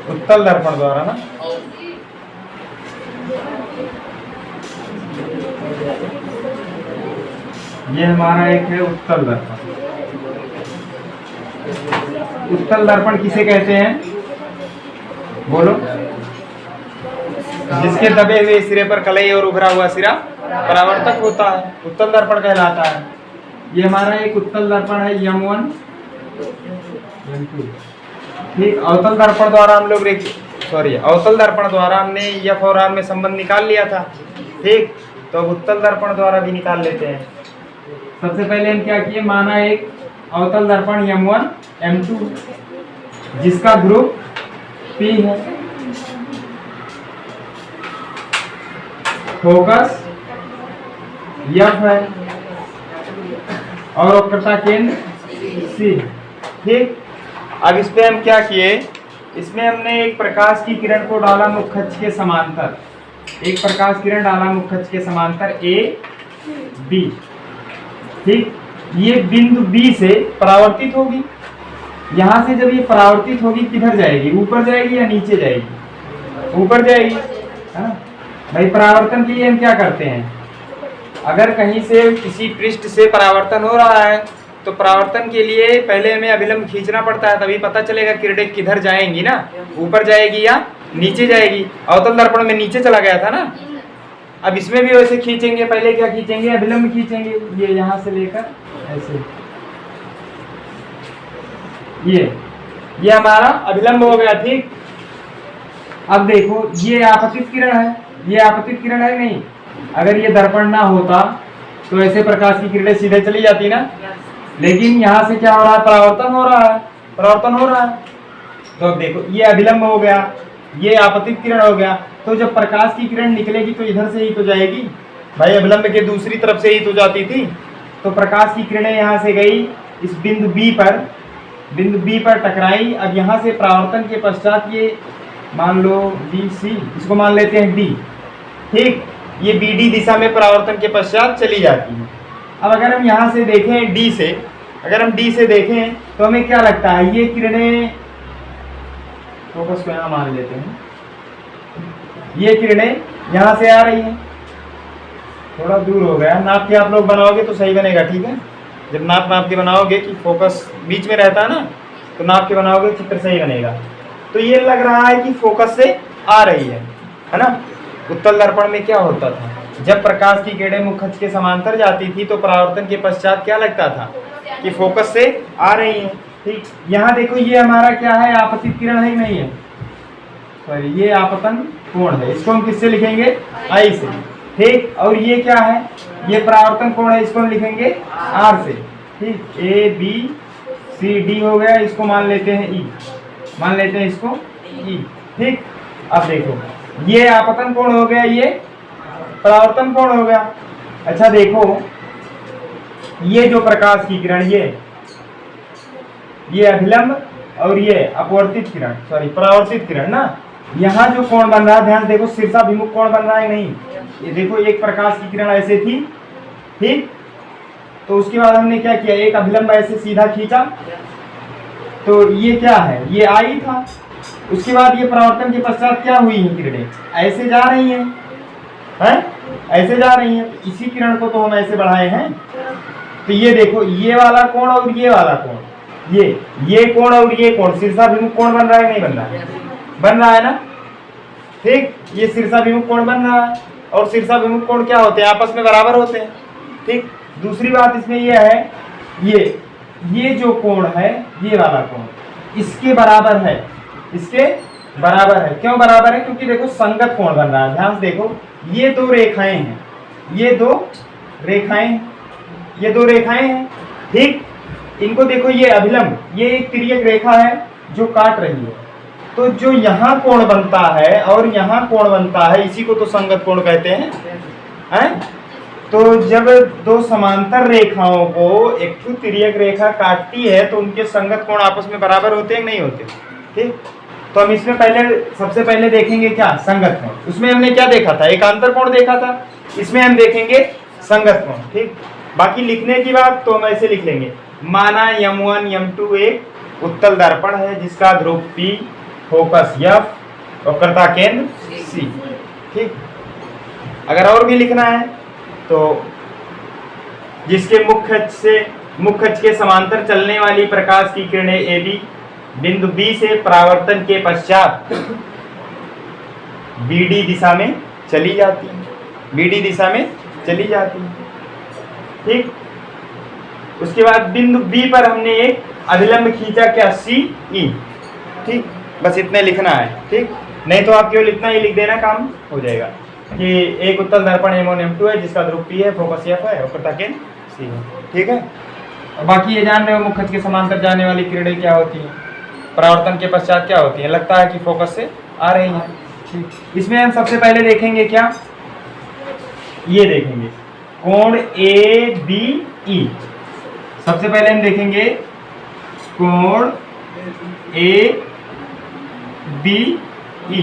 उत्तल दर्पण द्वारा ना, ये हमारा एक है उत्तल दर्पण। उत्तल दर्पण किसे कहते हैं, बोलो? जिसके दबे हुए सिरे पर कलई और उभरा हुआ सिरा परावर्तक होता है, उत्तल दर्पण कहलाता है। ये हमारा एक उत्तल दर्पण है M1 M2। ठीक, अवतल दर्पण द्वारा हम लोग अवतल दर्पण द्वारा हमने F और R में संबंध निकाल लिया था। ठीक, तो अब उत्तल दर्पण द्वारा भी निकाल लेते हैं। सबसे पहले हम क्या किए, माना एक अवतल दर्पण M1 M2 जिसका ध्रुव P है, फोकस F है और वक्रता केंद्र C। ठीक, अब इस पे हम क्या किए, इसमें हमने एक प्रकाश की किरण को डाला मुख्य अक्ष के समांतर, एक प्रकाश किरण डाला मुख्य अक्ष के समांतर A B। ठीक, ये बिंदु B से परावर्तित होगी। यहाँ से जब ये परावर्तित होगी किधर जाएगी, ऊपर जाएगी या नीचे जाएगी? ऊपर जाएगी, है ना भाई। परावर्तन के लिए हम क्या करते हैं, अगर कहीं से किसी पृष्ठ से परावर्तन हो रहा है तो परावर्तन के लिए पहले हमें अभिलंब खींचना पड़ता है, तभी पता चलेगा किरणें किधर जाएंगी ना, ऊपर जाएगी या नीचे जाएगी। अवतल दर्पण में नीचे चला गया था ना, अब इसमें भी वैसे खींचेंगे। पहले क्या खींचेंगे, अभिलंब खींचेंगे, ये यहाँ से लेकर ऐसे, ये हमारा अभिलंब हो गया। ठीक, अब देखो ये आपतित किरण है, ये आपतित किरण है नहीं। अगर ये दर्पण ना होता तो ऐसे प्रकाश की किरणें सीधे चली जाती ना, लेकिन यहाँ से क्या हो रहा है, परावर्तन हो रहा है, परावर्तन हो रहा है। तो अब देखो ये अभिलंब हो गया, ये आपतित किरण हो गया। तो जब प्रकाश की किरण निकलेगी तो इधर से ही तो जाएगी भाई, अभिलंब के दूसरी तरफ से ही तो जाती थी। तो प्रकाश की किरणें यहाँ से गई इस बिंदु B पर टकराई। अब यहाँ से परावर्तन के पश्चात ये मान लो BC, इसको मान लेते हैं D। ठीक, ये BD दिशा में परावर्तन के पश्चात चली जाती है। अब अगर हम यहाँ से देखें D से, अगर हम D से देखें तो हमें क्या लगता है, ये किरणें, फोकस को यहाँ मान लेते हैं, ये किरणें यहाँ से आ रही हैं। थोड़ा दूर हो गया, नाप के आप लोग बनाओगे तो सही बनेगा। ठीक है, जब नाप के बनाओगे कि फोकस बीच में रहता है ना, तो नाप के बनाओगे चित्र सही बनेगा। तो ये लग रहा है कि फोकस से आ रही है ना। उत्तल दर्पण में क्या होता था, जब प्रकाश की किरणें मुख्य अक्ष के समांतर जाती थी तो परावर्तन के पश्चात क्या लगता था कि फोकस से आ रही है। ठीक, यहाँ देखो ये हमारा क्या है, आपतित किरण है नहीं है, सॉरी ये आपतन कोण है, इसको हम किससे लिखेंगे, I से। ठीक, और ये क्या है, ये परावर्तन कोण है, इसको हम लिखेंगे R से। ठीक, ABCD हो गया, इसको मान लेते हैं E, मान लेते हैं इसको E। ठीक, अब देखो ये आपतन कोण हो गया, ये परावर्तन कोण हो गया। अच्छा देखो ये जो प्रकाश की किरण, ये अभिलंब और ये अपवर्तित किरण, सॉरी परावर्तित किरण ना, यहाँ जो कोण बन रहा है, ध्यान देखो शीर्षाभिमुख कोण बन रहा है नहीं। ये देखो एक प्रकाश की किरण ऐसे थी, ठीक, तो उसके बाद हमने क्या किया, एक अभिलंब ऐसे सीधा खींचा, तो ये क्या है, ये I था। उसके बाद ये परावर्तन के पश्चात क्या हुई है, किरणें ऐसे जा रही हैं, ऐसे जा रही हैं। इसी किरण को तो हम ऐसे बढ़ाए हैं। तो ये देखो ये वाला कोण और ये वाला कोण, ये कोण और ये कोण शीर्षाभिमुख कोण बन रहा है नहीं बन रहा है, बन रहा है ना। ठीक, ये शीर्षाभिमुख कोण बन रहा है, और शीर्षाभिमुख कोण क्या होते हैं, आपस में बराबर होते हैं। ठीक, दूसरी बात इसमें यह है, ये जो कोण है, ये वाला कोण इसके बराबर है, इसके बराबर है। क्यों बराबर है, क्योंकि देखो संगत कोण बन रहा है। ध्यान से देखो ये दो रेखाएं हैं, ये दो रेखाएं हैं। ठीक, इनको देखो, ये अभिलंब, ये एक तिर्यक रेखा है जो काट रही है। तो जो यहाँ कोण बनता है और यहाँ कोण बनता है, इसी को तो संगत कोण कहते हैं। तो जब दो समांतर रेखाओं को एक तिर्यक रेखा काटती है तो उनके संगत कोण आपस में बराबर होते हैं नहीं होते। ठीक, तो हम इसमें सबसे पहले देखेंगे क्या, संगत कोण। उसमें हमने क्या देखा था, एकांतर कोण देखा था, इसमें हम देखेंगे संगत कोण। ठीक, बाकी लिखने की बात तो हम ऐसे लिख लेंगे, माना M1 M2 एक उत्तल दर्पण है जिसका ध्रुव P, फोकस एफ, वक्रता केंद्र सी। ठीक, अगर और भी लिखना है तो जिसके मुख्य अक्ष के समांतर चलने वाली प्रकाश की किरणें ए बी बिंदु बी से परावर्तन के पश्चात बीडी दिशा में चली जाती है, बीडी दिशा में चली जाती है। ठीक, उसके बाद बिंदु बी पर हमने एक अभिलंब खींचा, क्या, सी ई। ठीक, बस इतने लिखना है। ठीक, नहीं तो आप केवल इतना ही लिख देना, काम हो जाएगा कि एक उत्तल दर्पण M1 M2 है जिसका ध्रुव P है, फोकस F है, वक्रता केंद्र C है। ठीक है, और बाकी ये जान रहे हो मुख्य अक्ष के समांतर जाने वाली किरणें क्या होती हैं, परावर्तन के पश्चात क्या होती है, लगता है कि फोकस से आ रही है। ठीक, इसमें हम सबसे पहले देखेंगे क्या, ये देखेंगे कोण ए बी ई। सबसे पहले हम देखेंगे कोण ए बी ई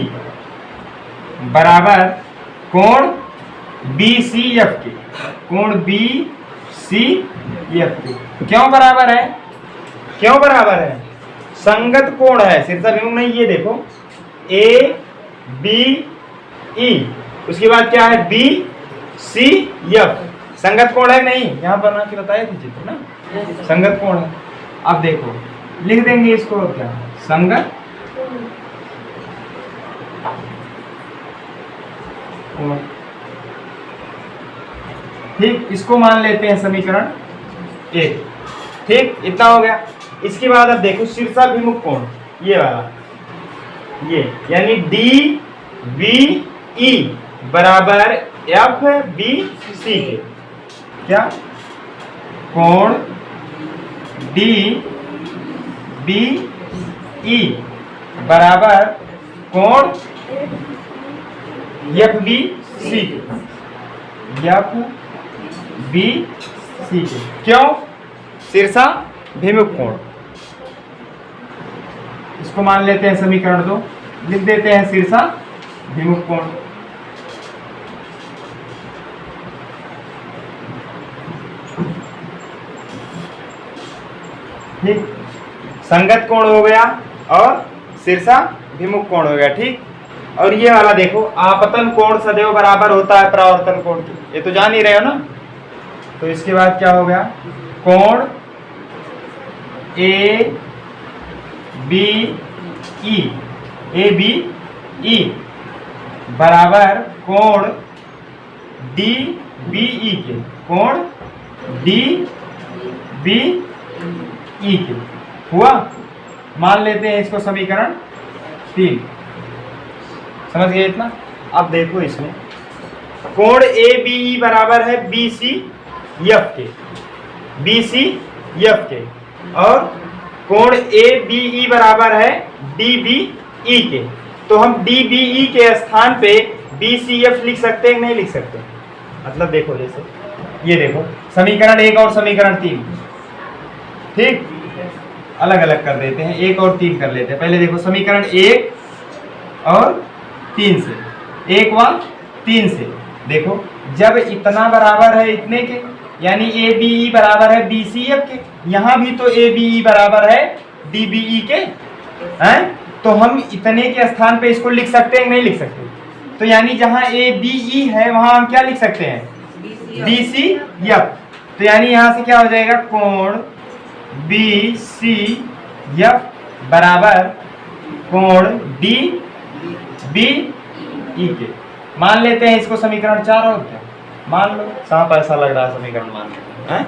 बराबर कोण बी सी एफ के, कोण बी सी एफ के। क्यों बराबर है, क्यों बराबर है, संगत कोण है, शीर्षाभिमुख नहीं। ये देखो ए बी ई, उसके बाद क्या है बी सी एफ, संगत कोण है नहीं, यहाँ बना के बताया था चित्र ना, संगत कोण है। अब देखो लिख देंगे इसको, क्या, संगत कोण। ठीक, इसको मान लेते हैं समीकरण 1। ठीक, इतना हो गया। इसके बाद अब देखो शीर्षाभिमुख कोण, ये वाला, ये यानी डी बी ई बराबर एफ बी सी के, क्या, कोण डी बी ई बराबर कोण एफ बी सी के, एफ बी सी के। क्यों, शीर्षाभिमुख कोण। इसको मान लेते हैं समीकरण 2, लिख देते हैं शीर्षाभिमुख कोण। ठीक, संगत कोण हो गया और शीर्षाभिमुख कोण हो गया। ठीक, और ये वाला देखो आपतन कोण सदैव बराबर होता है परावर्तन कोण की, ये तो जान ही रहे हो ना। तो इसके बाद क्या हो गया, कोण ए बी ई बराबर कोण डी बी ई के, कोण डी बी ई के हुआ। मान लेते हैं इसको समीकरण 3। समझ गए इतना। अब देखो इसमें कोण ए बी ई बराबर है बी सी एफ के, बी सी एफ के, और कोण ए बी ई बराबर है डी बी ई के। तो हम डी बी ई के स्थान पे बी सी एफ लिख सकते हैं, नहीं लिख सकते। मतलब देखो जैसे ये देखो समीकरण 1 और समीकरण 3, ठीक, अलग अलग कर देते हैं, 1 और 3 कर लेते हैं। पहले देखो समीकरण 1 और 3 से, 1 व 3 से देखो, जब इतना बराबर है इतने के, यानी ए बी ई बराबर है बी सी एफ के, यहाँ भी तो ए बी ई बराबर है डी बी ई के हैं, तो हम इतने के स्थान पे इसको लिख सकते हैं, नहीं लिख सकते। तो यानी जहाँ ए बी ई है वहां हम क्या लिख सकते हैं, बी सी एफ। तो यानी यहाँ से क्या हो जाएगा, कोण बी सी एफ बराबर कोण डी बी ई के। मान लेते हैं इसको समीकरण 4, और क्या मान लो, सांप ऐसा लग रहा है समीकरण मान लेते हैं।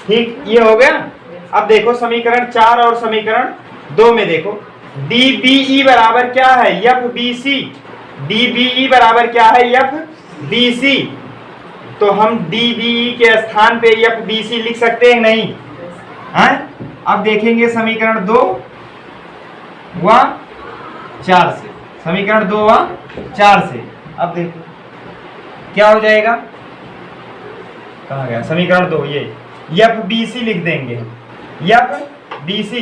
ठीक, ये हो गया। अब देखो समीकरण 4 और समीकरण 2 में देखो डी बी ई बराबर क्या है, F B C, D B E बराबर क्या है, एफ बी सी। तो हम डी बी ई के स्थान पे एफ बी सी लिख सकते हैं, नहीं है। अब देखेंगे समीकरण 2 व 4 से, समीकरण 2 व 4 से। अब देखो क्या हो जाएगा, कहाँ गया समीकरण 2, ये एफ बी सी लिख देंगे, एफ बी सी,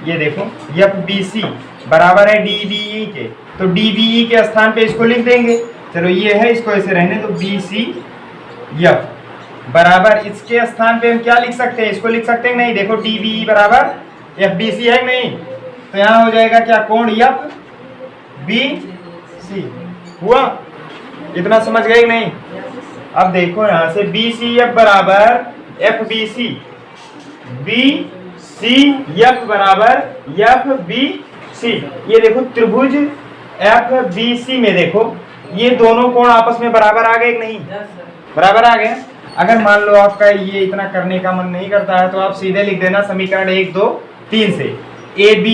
ये देखो एफ बी सी बराबर है डी बी ई के, तो डी बी ई के स्थान पे इसको लिख देंगे। चलो ये है, इसको ऐसे रहने तो बी सी एफ बराबर, इसके स्थान पे हम क्या लिख सकते हैं, इसको लिख सकते हैं, नहीं। देखो डी बी ई बराबर एफ बी सी है, नहीं तो यहाँ हो जाएगा क्या, कोण एफ बी सी हुआ। इतना समझ गए कि नहीं? अब देखो यहाँ से बी सी एफ बराबर F B C, B C F बराबर एफ बी सी। ये देखो त्रिभुज एफ बी सी में देखो ये दोनों कोण आपस में बराबर आ गए कि नहीं? बराबर आ गए। अगर मान लो आपका ये इतना करने का मन नहीं करता है तो आप सीधे लिख देना समीकरण 1 2 3 से ए बी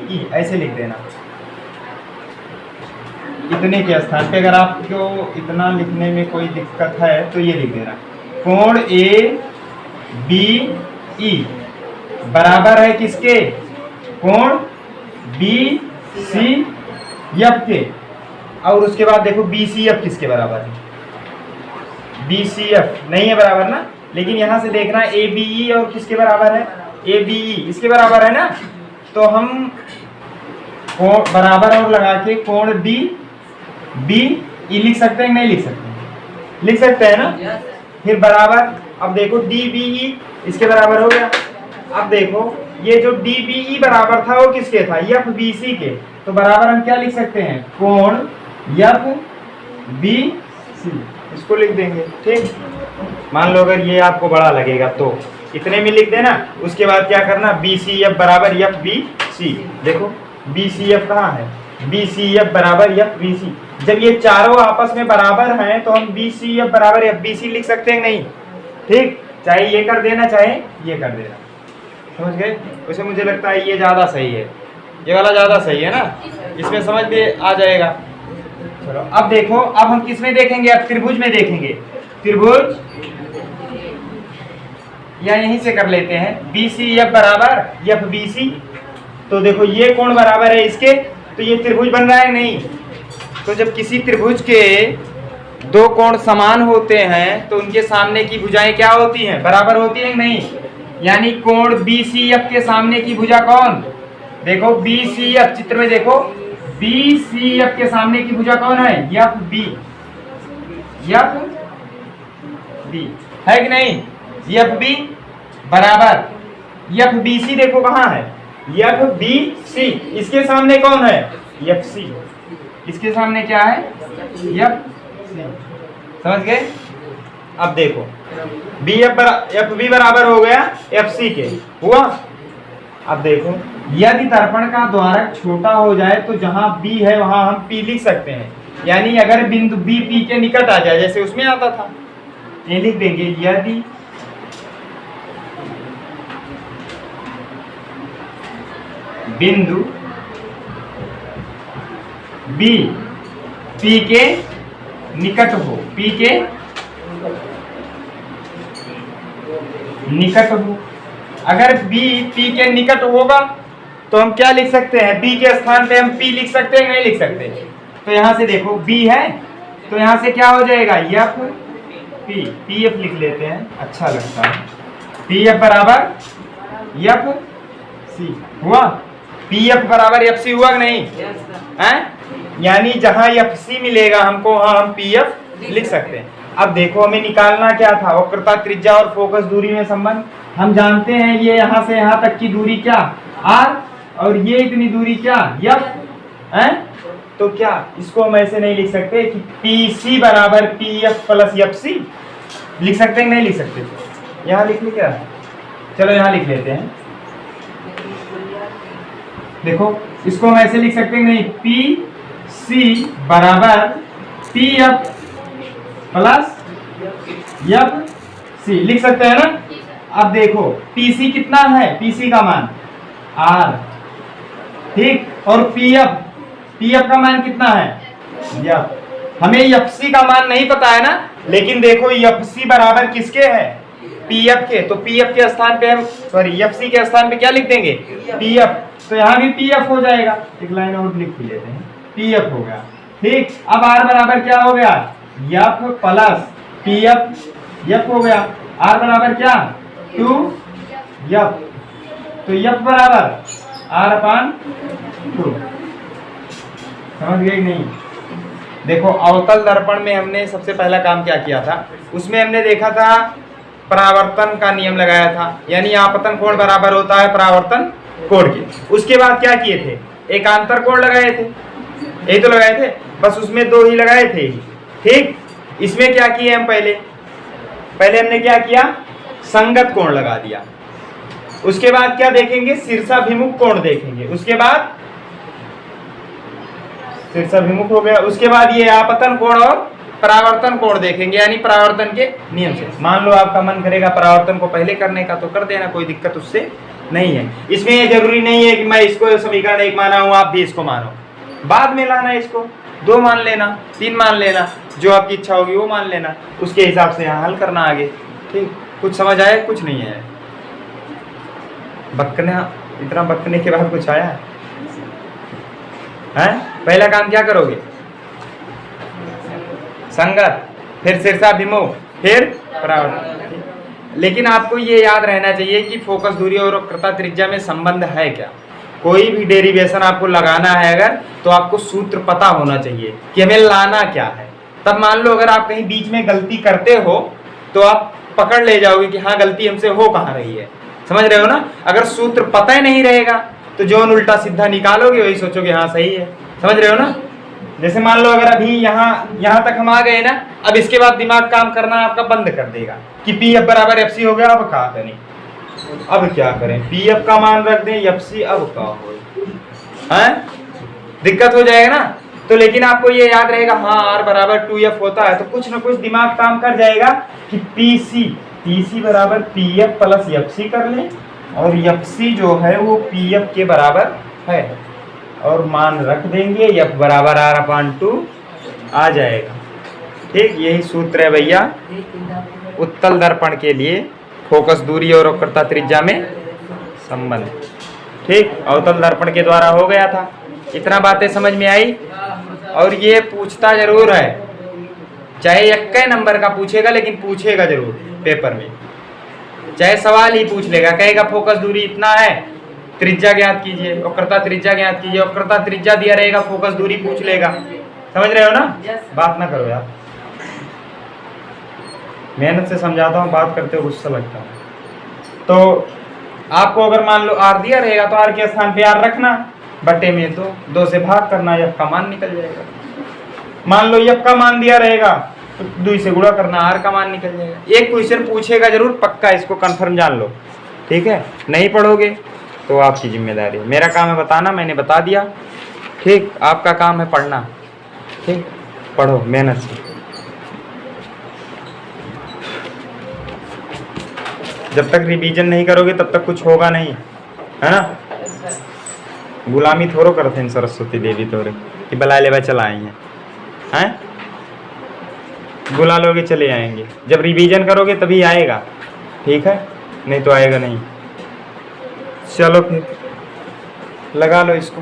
ई ऐसे लिख देना। इतने के स्थान पे अगर आपको इतना लिखने में कोई दिक्कत है तो ये लिख देना, कोण ए बी ई बराबर है किसके, कोण बी सी एफ के। और उसके बाद देखो बी सी एफ किसके बराबर है, बी सी एफ नहीं है बराबर ना, लेकिन यहां से देखना ए बी ई और किसके बराबर है, ए बी ई इसके बराबर है ना। तो हम कोण बराबर और लगा के कोण डी बी ई लिख सकते हैं, नहीं लिख सकते? लिख सकते हैं ना। फिर बराबर, अब देखो डी बी ई इसके बराबर हो गया। अब देखो ये जो डी बी ई बराबर था वो किसके था, एफ बी सी के। तो बराबर हम क्या लिख सकते हैं, कोण एफ बी सी, इसको लिख देंगे। ठीक, मान लो अगर ये आपको बड़ा लगेगा तो इतने में लिख देना। उसके बाद क्या करना, बी सी एफ बराबर एफ बी सी। देखो बी सी एफ कहाँ है, बी सी एफ बराबर एफ बी सी। जब ये चारों आपस में बराबर हैं तो हम बी सी एफ बराबर एफ बी सी लिख सकते हैं नहीं? ठीक, चाहे ये कर देना चाहे ये कर देना। समझ गए? वैसे मुझे लगता है ये ज़्यादा सही है, ये वाला ज़्यादा सही है ना, इसमें समझ में आ जाएगा। चलो अब देखो, अब हम किस में देखेंगे, अब त्रिभुज में देखेंगे। त्रिभुज या यहीं से कर लेते हैं, बी सी एफ बराबर एफ बी सी। तो देखो ये कोण बराबर है इसके, तो ये त्रिभुज बन रहा है नहीं? तो जब किसी त्रिभुज के दो कोण समान होते हैं तो उनके सामने की भुजाएं क्या होती हैं, बराबर होती हैं नहीं? यानी कोण बी सी एफ के सामने की भुजा कौन, देखो बी सी एफ, चित्र में देखो बी सी एफ के सामने की भुजा कौन है, एफ बी, एफ बी है कि नहीं? एफ बी बराबर एफ बी सी, देखो कहाँ है, एफ बी सी। इसके सामने कौन है, एफ सी। इसके सामने क्या है, एफ सी। समझ गए? अब देखो बी एफ बी बराबर हो गया एफ सी के, हुआ। अब देखो यदि दर्पण का द्वारक छोटा हो जाए तो जहां बी है वहां हम पी लिख सकते हैं। यानी अगर बिंदु बी पी के निकट आ जाए, जैसे उसमें आता था, ये लिख देंगे, यदि बिंदु बी पी के निकट हो, पी के निकट हो। अगर बी पी के निकट होगा तो हम क्या लिख सकते हैं, बी के स्थान पे हम पी लिख सकते हैं, नहीं लिख सकते? तो यहां से देखो बी है तो यहां से क्या हो जाएगा, एफ पी, पी एफ लिख लेते हैं, अच्छा लगता है। पी एफ बराबर एफ सी हुआ, पी एफ बराबर एफ सी हुआ कि नहीं? हैं? यानी जहां एफ सी मिलेगा हमको वहां हम पी एफ लिख सकते हैं। अब देखो हमें निकालना क्या था, वक्रता त्रिज्या और फोकस दूरी में संबंध। हम जानते हैं ये यहाँ से यहाँ तक की दूरी क्या, आर, और ये इतनी दूरी क्या, एफ है। तो क्या इसको हम ऐसे नहीं लिख सकते कि पी सी बराबर P F plus F C, लिख सकते हैं नहीं लिख सकते? यहाँ लिख ली क्या, चलो यहाँ लिख लेते हैं। देखो इसको हम ऐसे लिख सकते हैं नहीं, पी सी बराबर P F plus F C लिख सकते हैं ना। अब देखो पीसी कितना है, पीसी का मान आर, ठीक, और पीएफ का मान कितना है, एफ। हमें एफसी का मान नहीं पता है ना, लेकिन देखो एफसी बराबर किसके है, पीएफ के। तो पीएफ के स्थान पे हम, सॉरी एफसी के स्थान पे क्या लिख देंगे, पीएफ। तो यहाँ भी पीएफ हो जाएगा, एक लाइन और लिख लेते हैं, पीएफ हो गया, ठीक। अब आर बराबर क्या हो गया, एफ प्लस पीएफ, एफ हो गया। आर बराबर क्या, 2 एफ, तो एफ बराबर आर अपान 2। समझ गए नहीं? देखो अवतल दर्पण में हमने सबसे पहला काम क्या किया था, उसमें हमने देखा था परावर्तन का नियम लगाया था, यानी आपतन कोण बराबर होता है परावर्तन कोण के। उसके बाद क्या किए थे, एकांतर कोण लगाए थे, यही तो लगाए थे, बस उसमें 2 ही लगाए थे। ठीक, इसमें क्या किए हम पहले हमने क्या किया, संगत कोण लगा दिया। उसके बाद क्या देखेंगे, शीर्षाभिमुख कोण देखेंगे। उसके बाद शीर्षाभिमुख हो गया। उसके बाद ये आपतन कोण और परावर्तन कोण देखेंगे, यानी परावर्तन के नियम से। मान लो आपका मन करेगा परावर्तन को पहले करने का तो कर देना, कोई दिक्कत उससे नहीं है। इसमें ये जरूरी नहीं है कि मैं इसको समीकरण 1 माना हूं, आप भी इसको मानो, बाद में लाना है इसको, 2 मान लेना, 3 मान लेना, जो आपकी इच्छा होगी वो मान लेना, उसके हिसाब से यहाँ हल करना आगे। ठीक, कुछ समझ आया, कुछ नहीं है, बकना, इतना बकने के बाद कुछ आया है? पहला काम क्या करोगे, संगत, फिर शीर्षाभिमुख, फिर परावर्तन। लेकिन आपको ये याद रहना चाहिए कि फोकस दूरी और वक्रता त्रिज्या में संबंध है क्या। कोई भी डेरिवेशन आपको लगाना है अगर, तो आपको सूत्र पता होना चाहिए कि हमें लाना क्या है। तब मान लो अगर आप कहीं बीच में गलती करते हो तो आप पकड़ ले जाओगे कि हाँ गलती हमसे हो कहाँ रही है, समझ रहे हो ना। अगर सूत्र पता ही नहीं रहेगा तो जो उल्टा सीधा निकालोगे वही सोचोगे हाँ सही है, समझ रहे हो ना। जैसे मान लो अगर अभी यहाँ तक हम आ गए ना, अब इसके बाद दिमाग काम करना आपका बंद कर देगा कि पी एफ बराबर एफ सी हो गया, अब कहा करें, अब क्या करें, पी एफ का मान रख दें एफ सी, अब क्या हो, दिक्कत हो जाएगा ना। तो लेकिन आपको ये याद रहेगा हाँ आर बराबर 2f होता है, तो कुछ ना कुछ दिमाग काम कर जाएगा कि पी सी बराबर P F plus F C कर लें, और एफ सी जो है वो पी एफ के बराबर है, और मान रख देंगे, एफ बराबर r/2 आ जाएगा। ठीक, यही सूत्र है भैया उत्तल दर्पण के लिए फोकस दूरी और वक्रता त्रिज्या में संबंध। ठीक, अवतल दर्पण के द्वारा हो गया था। इतना बातें समझ में आई। और ये पूछता जरूर है, चाहे 1 नंबर का पूछेगा लेकिन पूछेगा जरूर पेपर में, चाहे सवाल ही पूछ लेगा, कहेगा फोकस दूरी इतना है, त्रिज्या ज्ञात कीजिए, वक्रता त्रिज्या ज्ञात कीजिए, वक्रता त्रिज्या दिया रहेगा, फोकस दूरी पूछ लेगा, समझ रहे हो ना। बात ना करो यार, मेहनत से समझाता हूँ, बात करते हो गुस्सा लगता है। तो आपको अगर मान लो आर दिया रहेगा तो आर के स्थान पे आर रखना, बटे में 2 से भाग करना, एफ का मान निकल जाएगा। मान लो एफ का मान दिया रहेगा तो 2 से गुणा करना, आर का मान निकल जाएगा। एक क्वेश्चन पूछेगा जरूर पक्का, इसको कंफर्म जान लो, ठीक है। नहीं पढ़ोगे तो आपकी जिम्मेदारी है, मेरा काम है बताना, मैंने बता दिया। ठीक, आपका काम है पढ़ना। ठीक, पढ़ो मेहनत से। जब तक रिवीजन नहीं करोगे तब तक कुछ होगा नहीं, है ना। गुलामी थोड़ो करते हैं सरस्वती देवी तोरे कि बला लेवा चला आई हैं, बुला लोगे चले आएंगे। जब रिवीजन करोगे तभी आएगा, ठीक है, नहीं तो आएगा नहीं। चलो फिर लगा लो इसको।